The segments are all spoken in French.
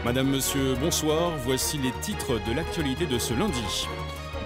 Madame, monsieur, bonsoir. Voici les titres de l'actualité de ce lundi.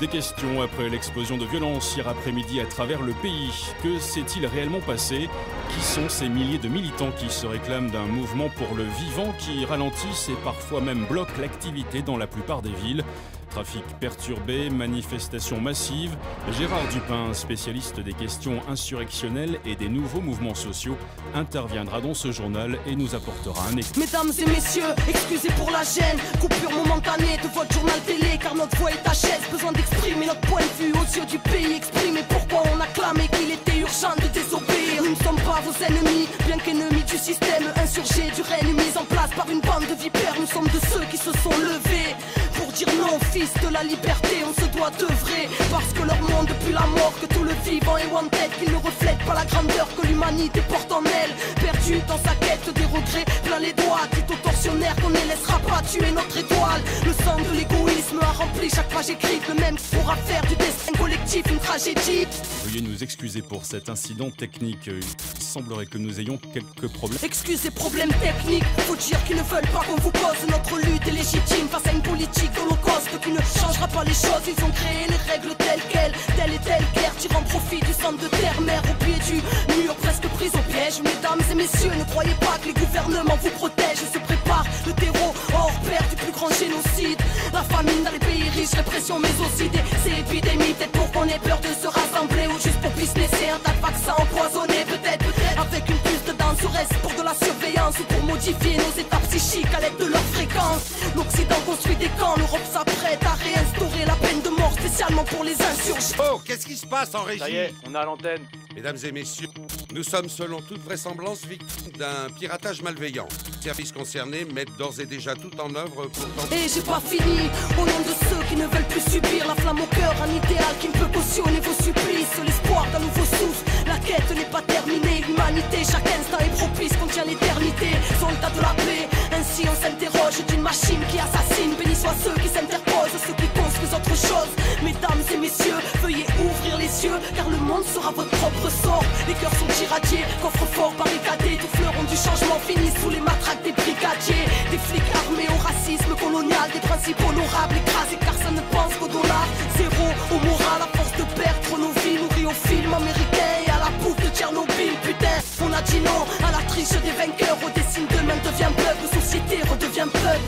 Des questions après l'explosion de violence hier après-midi à travers le pays. Que s'est-il réellement passé? Qui sont ces milliers de militants qui se réclament d'un mouvement pour le vivant qui ralentissent et parfois même bloquent l'activité dans la plupart des villes? Trafic perturbé, manifestations massives. Gérard Dupin, spécialiste des questions insurrectionnelles et des nouveaux mouvements sociaux, interviendra dans ce journal et nous apportera un écho. Mesdames et messieurs, excusez pour la gêne, coupure momentanée de votre journal télé, car notre voix est à chaise, besoin d'exprimer notre point de vue aux yeux du pays, exprimer pourquoi on a clamé qu'il était urgent de désobéir. Nous ne sommes pas vos ennemis, bien qu'ennemis du système insurgé, du règne mis en place par une bande de vipères. Nous sommes de ceux qui se sont levés pour dire non, fils de la liberté, on se doit d'œuvrer, parce que leur monde depuis la mort, que tout le vivant est wanted, qu'ils ne reflètent pas la grandeur que l'humanité porte en elle. Perdu dans sa quête des regrets, plein les doigts, dit aux tortionnaires qu'on ne laissera pas tuer notre étoile. Le sang de l'égoïsme a rempli chaque page écrite, le même pourra faire du destin collectif une tragédie. Veuillez nous excuser pour cet incident technique. Il semblerait que nous ayons quelques problèmes. Excusez, problèmes techniques, faut dire qu'ils ne veulent pas qu'on vous cause. Notre lutte est légitime face à une politique holocauste qui ne changera pas les choses. Ils ont créé les règles telles quelles, telle et telle guerre, tirant profit du sang de terre-mère au pied du mur, presque prise au piège. Mesdames et messieurs, ne croyez pas que les gouvernements vous protègent. Ils se préparent le terreau hors pair du plus grand génocide. La famine dans les pays riches, répression mais aussi ces épidémies. Peut-être pour qu'on ait peur de se rassembler ou juste pour businesser un tas de vaccins empoisonnés. Peut-être avec une puce dedans, serait-ce pour de la surveillance ou pour modifier nos états psychiques à l'aide de leur fréquence. L'Occident construit des camps, l'Europe s'apprête à réinstaurer la peine de mort spécialement pour les insurgés. Oh, qu'est-ce qui se passe en régie? Ça y est, on a l'antenne. Mesdames et messieurs, nous sommes selon toute vraisemblance victimes d'un piratage malveillant. Les services concernés mettent d'ores et déjà tout en œuvre pour tenter... Et j'ai pas fini, au nom de ceux qui ne veulent plus subir la flamme au cœur, un idéal qui ne peut cautionner vos supplices, l'espoir d'un nouveau souffle. La quête n'est pas terminée, l'humanité, chaque instant est propice, contient l'éternité. Soldats de la paix, ainsi on s'interroge d'une machine qui assassine. Bénis soient ceux qui s'interposent, ceux qui construisent autre chose. Mesdames et messieurs, veuillez ouvrir les yeux, car le monde sera votre propre sort. Les cœurs sont irradiés, coffres forts barricadés, tous fleurons du changement finissent sous les matraques des brigadiers. Des flics armés au racisme colonial, des principes honorables écrasés car ça ne pense qu'au dollar. Zéro au moral, à force de perdre nos vies, nourris aux films américains et à la bouffe de Tchernobyl. Putain, on a dit non à la triche des vainqueurs, au dessin demain devient peuple, société redevient peuple.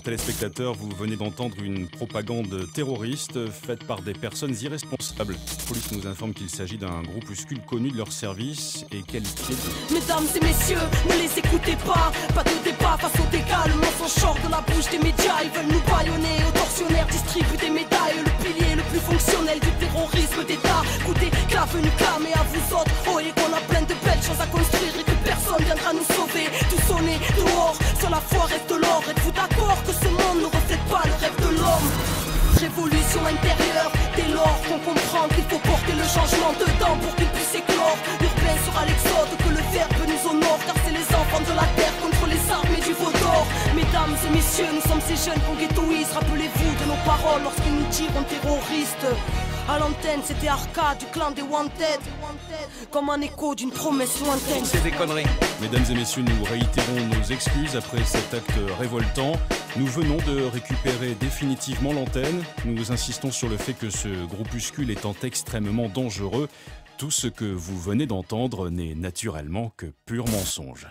Téléspectateurs, vous venez d'entendre une propagande terroriste faite par des personnes irresponsables. La police nous informe qu'il s'agit d'un groupuscule connu de leur service et qualifié de... Mesdames et messieurs, ne les écoutez pas, pas de débat face aux dégâts. Le mensonge sort de la bouche des médias, ils veulent nous bâillonner. Aux tortionnaires distribuent des médailles, le pilier le plus fonctionnel du terrorisme d'État. Coup d'éclat venu clamer à vous autres, oh et qu'on a plein de belles choses à construire et que personne viendra nous sauver. Tout sonner dehors, sur la foi reste l'or. Êtes-vous d'accord que ce monde ne reflète pas le rêve de l'homme? Révolution intérieure, dès lors qu'on comprend qu'il faut porter le changement dedans pour qu'il puisse éclore. L'urbain sera l'exode, que le verbe nous honore, car c'est les enfants de la terre contre les armées du veau d'or. Mesdames et messieurs, nous sommes ces jeunes qu'on ghettoise. Rappelez-vous de nos paroles lorsqu'ils nous diront terroristes. À l'antenne, c'était Arca du clan des Wanted, comme un écho d'une promesse lointaine. C'est des conneries. Mesdames et messieurs, nous réitérons nos excuses après cet acte révoltant. Nous venons de récupérer définitivement l'antenne. Nous insistons sur le fait que ce groupuscule étant extrêmement dangereux, tout ce que vous venez d'entendre n'est naturellement que pur mensonge.